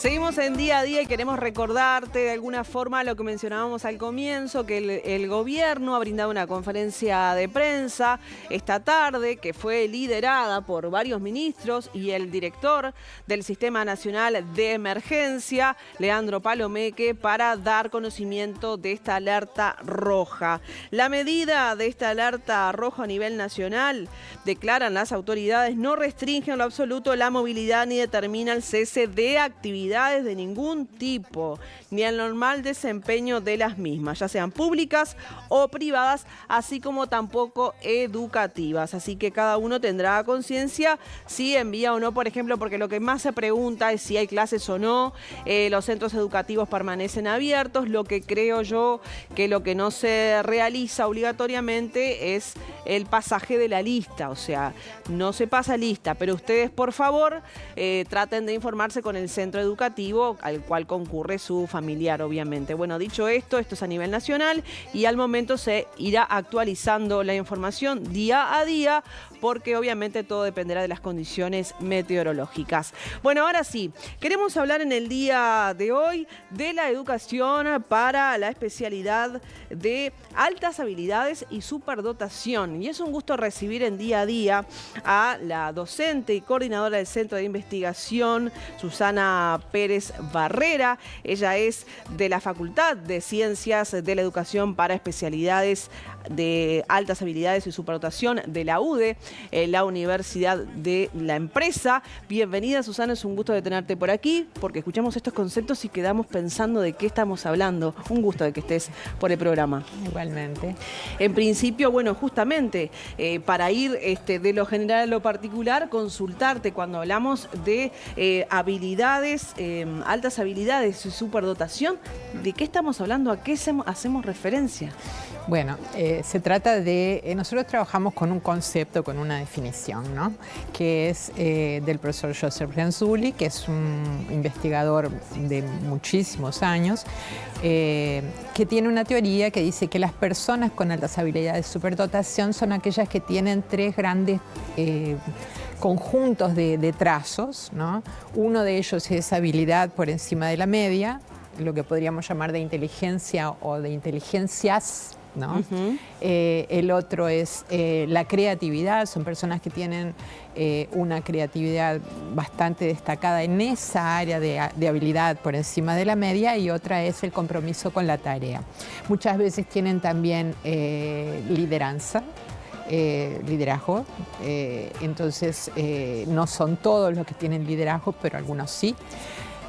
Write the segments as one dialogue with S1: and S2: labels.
S1: Seguimos en día a día y queremos recordarte de alguna forma lo que mencionábamos al comienzo, que el gobierno ha brindado una conferencia de prensa esta tarde que fue liderada por varios ministros y el director del Sistema Nacional de Emergencia, Leandro Palomeque, para dar conocimiento de esta alerta roja. La medida de esta alerta roja a nivel nacional, declaran las autoridades, no restringe en lo absoluto la movilidad ni determina el cese de actividades de ningún tipo, ni el normal desempeño de las mismas, ya sean públicas o privadas, así como tampoco educativas. Así que cada uno tendrá conciencia si envía o no, por ejemplo, porque lo que más se pregunta es si hay clases o no, los centros educativos permanecen abiertos. Lo que creo yo que lo que no se realiza obligatoriamente es el pasaje de la lista, o sea, no se pasa lista, pero ustedes por favor traten de informarse con el centro educativo al cual concurre su familiar, obviamente. Bueno, dicho esto, esto es a nivel nacional y al momento se irá actualizando la información día a día porque obviamente todo dependerá de las condiciones meteorológicas. Bueno, ahora sí, queremos hablar en el día de hoy de la educación para la especialidad de altas habilidades y superdotación. Y es un gusto recibir en día a día a la docente y coordinadora del Centro de Investigación, Susana Pérez Barrera. Ella es de la Facultad de Ciencias de la Educación para especialidades de altas habilidades y superdotación de la UDE, la Universidad de la Empresa. Bienvenida, Susana, es un gusto de tenerte por aquí, porque escuchamos estos conceptos y quedamos pensando de qué estamos hablando. Un gusto de que estés por el programa.
S2: Igualmente.
S1: En principio, bueno, justamente para ir de lo general a lo particular, consultarte cuando hablamos de habilidades, altas habilidades y superdotación, ¿de qué estamos hablando? ¿A qué hacemos referencia?
S2: Bueno, se trata de... nosotros trabajamos con un concepto, con una definición, ¿no? Que es del profesor Joseph Renzulli, que es un investigador de muchísimos años, que tiene una teoría que dice que las personas con altas habilidades de superdotación son aquellas que tienen tres grandes conjuntos de trazos, ¿no? Uno de ellos es habilidad por encima de la media, lo que podríamos llamar de inteligencia o de inteligencias, ¿no? El otro es la creatividad, son personas que tienen una creatividad bastante destacada en esa área de habilidad por encima de la media, y otra es el compromiso con la tarea. Muchas veces tienen también liderazgo, entonces no son todos los que tienen liderazgo, pero algunos sí.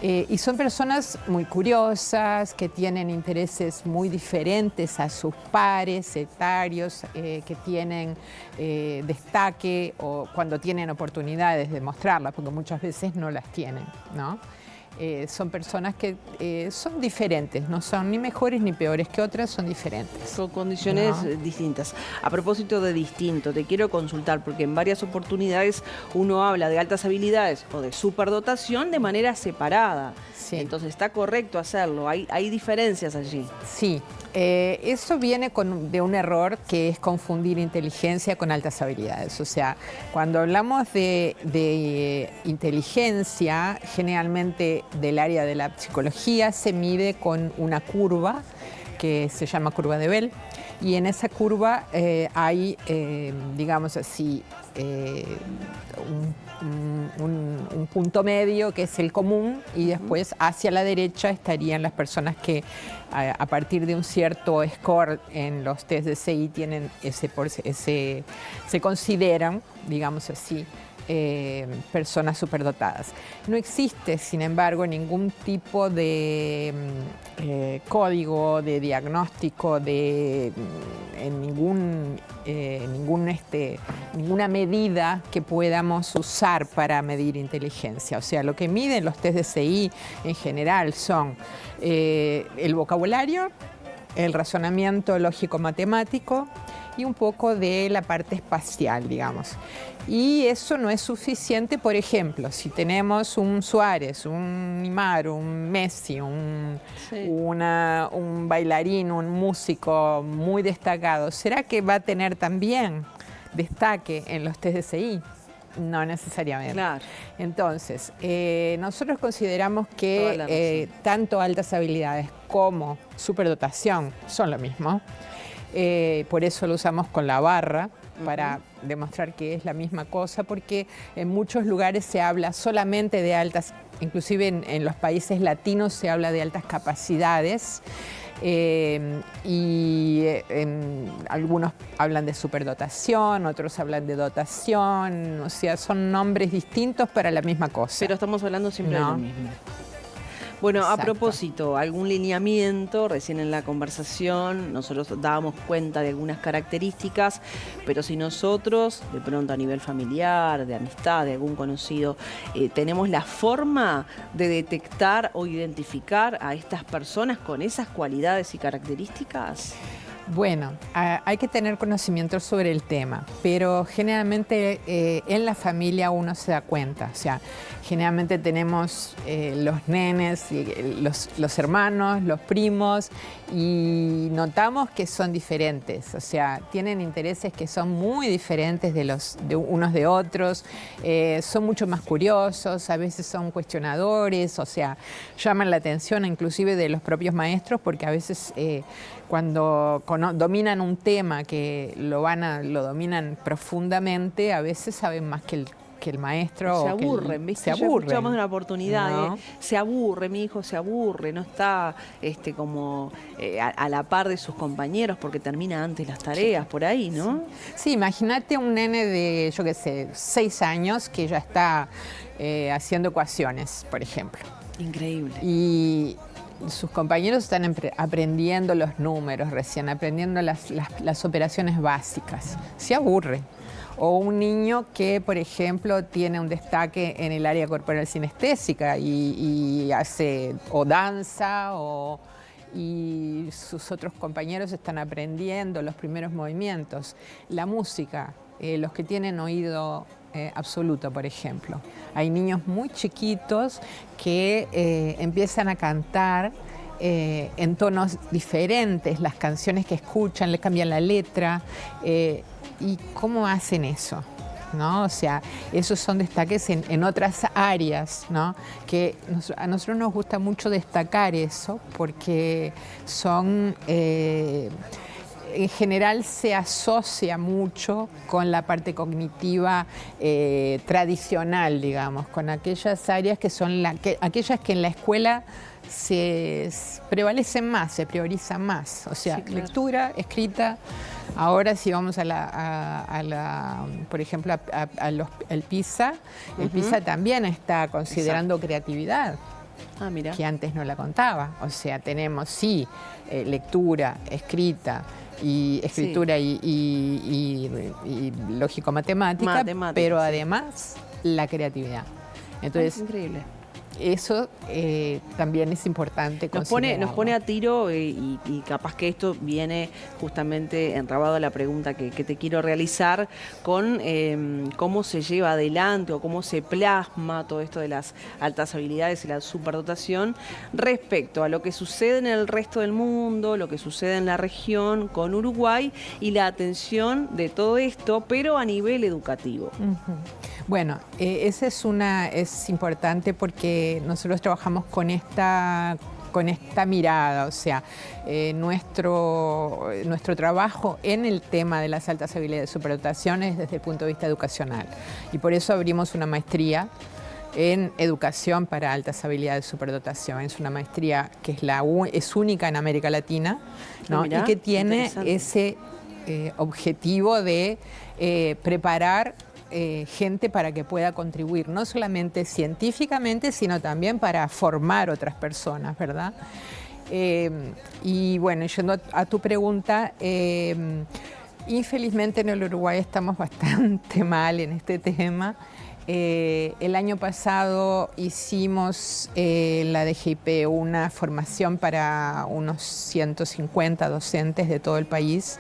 S2: Y son personas muy curiosas, que tienen intereses muy diferentes a sus pares etarios, que tienen destaque o cuando tienen oportunidades de mostrarlas, porque muchas veces no las tienen, ¿no? Son personas que son diferentes, no son ni mejores ni peores que otras, son diferentes.
S1: Son condiciones distintas. A propósito de distinto, te quiero consultar, porque en varias oportunidades uno habla de altas habilidades o de superdotación de manera separada. Sí. Entonces, ¿está correcto hacerlo? ¿Hay diferencias allí?
S2: Sí. Eso viene de un error que es confundir inteligencia con altas habilidades. O sea, cuando hablamos de inteligencia, generalmente del área de la psicología, se mide con una curva que se llama curva de Bell, y en esa curva hay, digamos así, un punto medio que es el común, y después hacia la derecha estarían las personas que a partir de un cierto score en los test de CI tienen se consideran, digamos así, personas superdotadas. No existe, sin embargo, ningún tipo de código de diagnóstico, ninguna medida que podamos usar para medir inteligencia. O sea, lo que miden los test de CI en general son el vocabulario, el razonamiento lógico-matemático y un poco de la parte espacial, digamos. Y eso no es suficiente. Por ejemplo, si tenemos un Suárez, un Neymar, un Messi, un bailarín, un músico muy destacado, ¿será que va a tener también destaque en los test de CI? No necesariamente.
S1: Claro.
S2: Entonces, nosotros consideramos
S1: Toda la
S2: que
S1: razón.
S2: tanto altas habilidades como superdotación son lo mismo. Por eso lo usamos con la barra, para demostrar que es la misma cosa, porque en muchos lugares se habla solamente de altas, inclusive en los países latinos se habla de altas capacidades. Algunos hablan de superdotación, otros hablan de dotación, o sea, son nombres distintos para la misma cosa.
S1: Pero estamos hablando siempre de
S2: No.
S1: lo mismo. Bueno,
S2: Exacto.
S1: a propósito, algún lineamiento, recién en la conversación nosotros dábamos cuenta de algunas características, pero si nosotros, de pronto a nivel familiar, de amistad, de algún conocido, tenemos la forma de detectar o identificar a estas personas con esas cualidades y características.
S2: Bueno, hay que tener conocimiento sobre el tema, pero generalmente en la familia uno se da cuenta. O sea, generalmente tenemos los nenes, los hermanos, los primos, y notamos que son diferentes. O sea, tienen intereses que son muy diferentes de unos de otros, son mucho más curiosos, a veces son cuestionadores, o sea, llaman la atención inclusive de los propios maestros, porque a veces cuando dominan un tema que lo dominan profundamente, a veces saben más que el maestro.
S1: Se aburren, ¿viste?
S2: Se aburren.
S1: Escuchamos una oportunidad,
S2: ¿No?
S1: se aburre, mi hijo se aburre, no está como a la par de sus compañeros porque termina antes las tareas, por ahí, ¿no?
S2: Sí, imagínate un nene de, yo qué sé, 6 años que ya está haciendo ecuaciones, por ejemplo.
S1: Increíble.
S2: Y sus compañeros están aprendiendo los números recién, aprendiendo las operaciones básicas. Se aburre. O un niño que, por ejemplo, tiene un destaque en el área corporal sinestésica y hace o danza y sus otros compañeros están aprendiendo los primeros movimientos. La música, los que tienen oído absoluto, por ejemplo. Hay niños muy chiquitos que empiezan a cantar en tonos diferentes, las canciones que escuchan, le cambian la letra. ¿Y cómo hacen eso? ¿No? O sea, esos son destaques en otras áreas, ¿no? Que a nosotros nos gusta mucho destacar eso porque son... en general se asocia mucho con la parte cognitiva tradicional, digamos, con aquellas áreas que son aquellas que en la escuela se prevalecen más, se priorizan más. O sea, sí, claro. Lectura, escrita. Ahora si vamos por ejemplo, al PISA, el PISA también está considerando creatividad.
S1: Ah, mira.
S2: Que antes no la contaba. O sea, tenemos sí lectura, escritura sí. y lógico-matemática, pero sí. Además la creatividad. Entonces,
S1: es increíble.
S2: Eso también es importante considerarlo.
S1: Nos pone a tiro y capaz que esto viene justamente entrabado a la pregunta que te quiero realizar con cómo se lleva adelante o cómo se plasma todo esto de las altas habilidades y la superdotación respecto a lo que sucede en el resto del mundo, lo que sucede en la región con Uruguay y la atención de todo esto, pero a nivel educativo.
S2: Bueno, esa es importante porque nosotros trabajamos con esta mirada, o sea, nuestro trabajo en el tema de las altas habilidades de superdotación es desde el punto de vista educacional. Y por eso abrimos una maestría en educación para altas habilidades de superdotación. Es una maestría que es única en América Latina, ¿no?
S1: Mirá,
S2: y que tiene ese objetivo de preparar gente para que pueda contribuir, no solamente científicamente, sino también para formar otras personas, ¿verdad? Y bueno, yendo a tu pregunta, infelizmente en el Uruguay estamos bastante mal en este tema. El año pasado hicimos la DGIP una formación para unos 150 docentes de todo el país,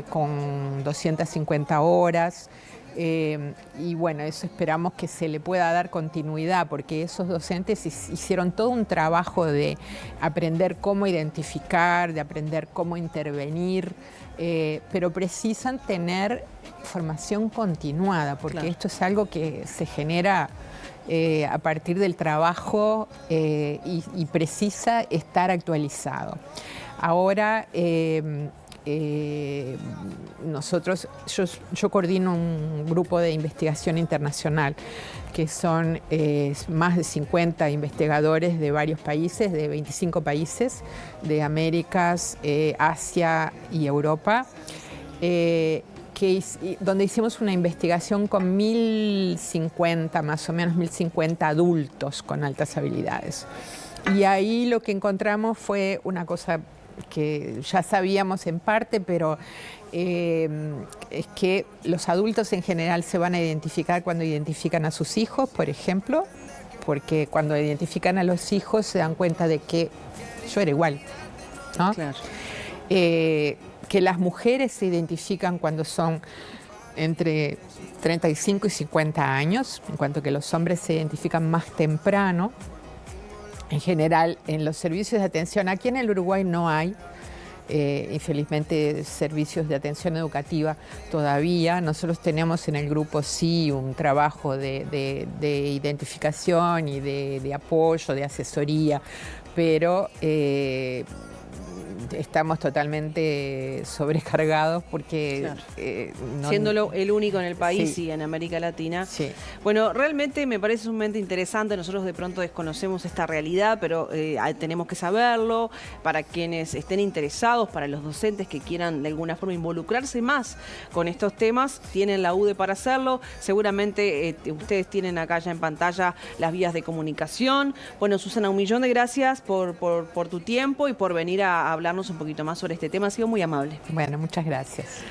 S2: con 250 horas. Y bueno, eso esperamos que se le pueda dar continuidad, porque esos docentes hicieron todo un trabajo de aprender cómo identificar, de aprender cómo intervenir, pero precisan tener formación continuada, porque
S1: Claro.
S2: esto es algo que se genera a partir del trabajo y precisa estar actualizado. Ahora, yo coordino un grupo de investigación internacional que son más de 50 investigadores de varios países, de 25 países, de Américas, Asia y Europa, donde hicimos una investigación con 1.050, más o menos 1.050 adultos con altas habilidades. Y ahí lo que encontramos fue una cosa que ya sabíamos en parte, pero es que los adultos en general se van a identificar cuando identifican a sus hijos, por ejemplo, porque cuando identifican a los hijos se dan cuenta de que yo era igual, ¿no?
S1: Claro.
S2: Que las mujeres se identifican cuando son entre 35 y 50 años, en cuanto que los hombres se identifican más temprano. En general, en los servicios de atención, aquí en el Uruguay no hay, infelizmente, servicios de atención educativa todavía. Nosotros tenemos en el grupo sí un trabajo de identificación y de apoyo, de asesoría, pero estamos totalmente sobrecargados porque...
S1: Claro. Siéndolo el único en el país y en América Latina.
S2: Sí.
S1: Bueno, realmente me parece sumamente interesante. Nosotros de pronto desconocemos esta realidad, pero tenemos que saberlo para quienes estén interesados, para los docentes que quieran de alguna forma involucrarse más con estos temas. Tienen la UDE para hacerlo. Seguramente ustedes tienen acá ya en pantalla las vías de comunicación. Bueno, Susana, un millón de gracias por tu tiempo y por venir a hablarnos un poquito más sobre este tema. Ha sido muy amable.
S2: Bueno, muchas gracias.